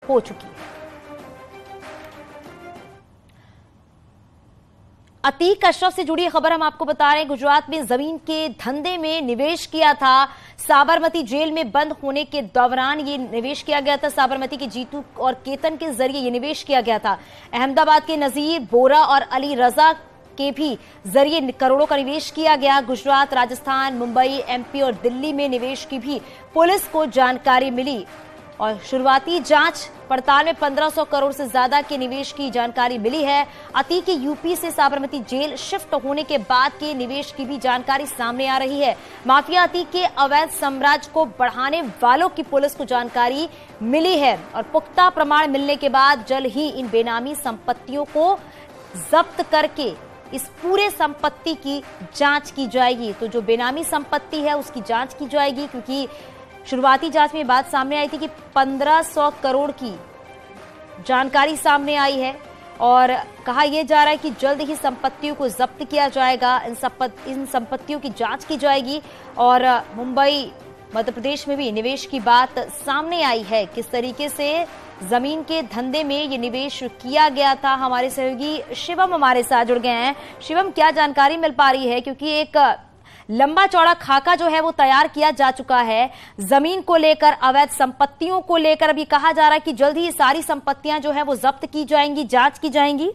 हो चुकी है। अतीक अशरफ से जुड़ी खबर हम आपको बता रहे हैं। गुजरात में जमीन के धंधे में निवेश किया था। साबरमती जेल में बंद होने के दौरान ये निवेश किया गया था। साबरमती के जीतू और केतन के जरिए ये निवेश किया गया था। अहमदाबाद के नजीर बोरा और अली रजा के भी जरिए करोड़ों का निवेश किया गया। गुजरात, राजस्थान, मुंबई, एमपी और दिल्ली में निवेश की भी पुलिस को जानकारी मिली और शुरुआती जांच पड़ताल में 1500 करोड़ से ज्यादा के निवेश की जानकारी मिली है। अतीक की यूपी से साबरमती जेल शिफ्ट होने के बाद के निवेश की भी जानकारी सामने आ रही है। माफिया अतीक के अवैध साम्राज्य को बढ़ाने वालों की पुलिस को जानकारी मिली है और पुख्ता प्रमाण मिलने के बाद जल्द ही इन बेनामी संपत्तियों को जब्त करके इस पूरे संपत्ति की जांच की जाएगी। तो जो बेनामी संपत्ति है उसकी जांच की जाएगी, क्योंकि शुरुआती जांच में बात सामने आई थी कि 1500 करोड़ की जानकारी सामने आई है और कहा यह जा रहा है कि जल्द ही संपत्तियों को जब्त किया जाएगा। इन संपत्तियों की जांच की जाएगी और मुंबई, मध्य प्रदेश में भी निवेश की बात सामने आई है। किस तरीके से जमीन के धंधे में ये निवेश किया गया था, हमारे सहयोगी शिवम हमारे साथ जुड़ गए हैं। शिवम, क्या जानकारी मिल पा रही है? क्योंकि एक लंबा चौड़ा खाका जो है वो तैयार किया जा चुका है जमीन को लेकर, अवैध संपत्तियों को लेकर। अभी कहा जा रहा है कि जल्द ही सारी संपत्तियां जो है वो जब्त की जाएंगी, जांच की जाएंगी।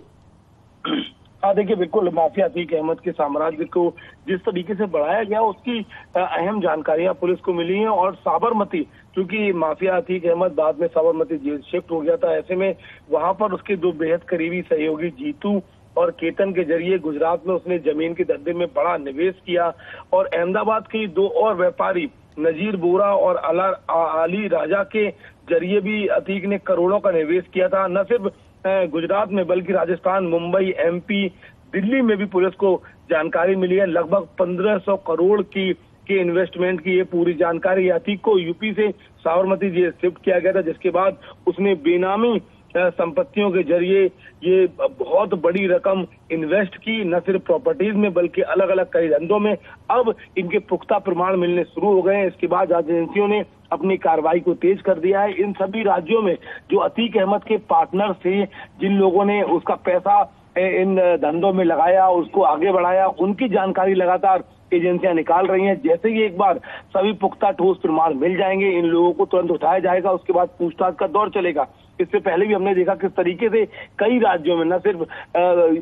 हाँ, देखिए, बिल्कुल माफिया अतीक अहमद के साम्राज्य को जिस तरीके से बढ़ाया गया उसकी अहम जानकारियां पुलिस को मिली हैं। और साबरमती, क्योंकि माफिया अतीक अहमद बाद में साबरमती जेल शिफ्ट हो गया था, ऐसे में वहां पर उसके दो बेहद करीबी सहयोगी जीतू और केतन के जरिए गुजरात में उसने जमीन के धंधे में बड़ा निवेश किया। और अहमदाबाद के दो और व्यापारी नजीर बोरा और अली राजा के जरिए भी अतीक ने करोड़ों का निवेश किया था। न सिर्फ गुजरात में बल्कि राजस्थान, मुंबई, एमपी, दिल्ली में भी पुलिस को जानकारी मिली है। लगभग 1500 करोड़ के इन्वेस्टमेंट की ये पूरी जानकारी। अतीक को यूपी से साबरमती जेल शिफ्ट किया गया था, जिसके बाद उसने बेनामी संपत्तियों के जरिए ये बहुत बड़ी रकम इन्वेस्ट की, न सिर्फ प्रॉपर्टीज में बल्कि अलग अलग कई धंधों में। अब इनके पुख्ता प्रमाण मिलने शुरू हो गए हैं। इसके बाद एजेंसियों ने अपनी कार्रवाई को तेज कर दिया है। इन सभी राज्यों में जो अतीक अहमद के पार्टनर थे, जिन लोगों ने उसका पैसा इन धंधों में लगाया, उसको आगे बढ़ाया, उनकी जानकारी लगातार एजेंसियां निकाल रही हैं। जैसे ही एक बार सभी पुख्ता ठोस प्रमाण मिल जाएंगे, इन लोगों को तुरंत उठाया जाएगा। उसके बाद पूछताछ का दौर चलेगा। इससे पहले भी हमने देखा किस तरीके से कई राज्यों में, न सिर्फ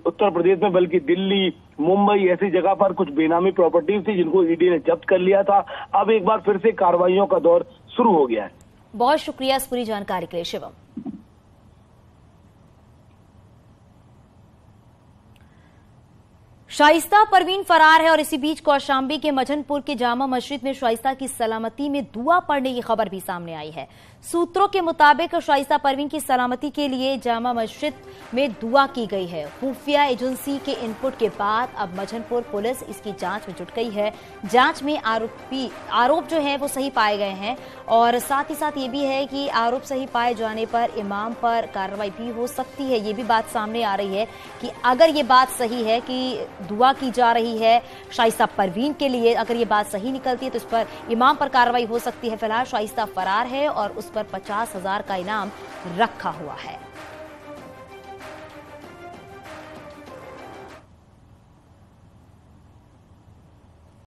उत्तर प्रदेश में बल्कि दिल्ली, मुंबई ऐसी जगह पर कुछ बेनामी प्रॉपर्टीज थी जिनको ईडी ने जब्त कर लिया था। अब एक बार फिर से कार्रवाइयों का दौर शुरू हो गया है। बहुत शुक्रिया इस पूरी जानकारी के लिए शिवम। शाइस्ता परवीन फरार है और इसी बीच कौशांबी के मझनपुर के जामा मस्जिद में शाइस्ता की सलामती में दुआ पढ़ने की खबर भी सामने आई है। सूत्रों के मुताबिक शाइस्ता परवीन की सलामती के लिए जामा मस्जिद में दुआ की गई है। खुफिया एजेंसी के इनपुट के बाद अब मझनपुर पुलिस इसकी जांच में जुट गई है। जांच में आरोप जो है वो सही पाए गए हैं और साथ ही साथ ये भी है कि आरोप सही पाए जाने पर इमाम पर कार्रवाई भी हो सकती है। ये भी बात सामने आ रही है कि अगर ये बात सही है कि दुआ की जा रही है शाइस्ता परवीन के लिए, अगर ये बात सही निकलती है तो इस पर इमाम पर कार्रवाई हो सकती है। फिलहाल शाइस्ता फरार है और उस पर 50,000 का इनाम रखा हुआ है।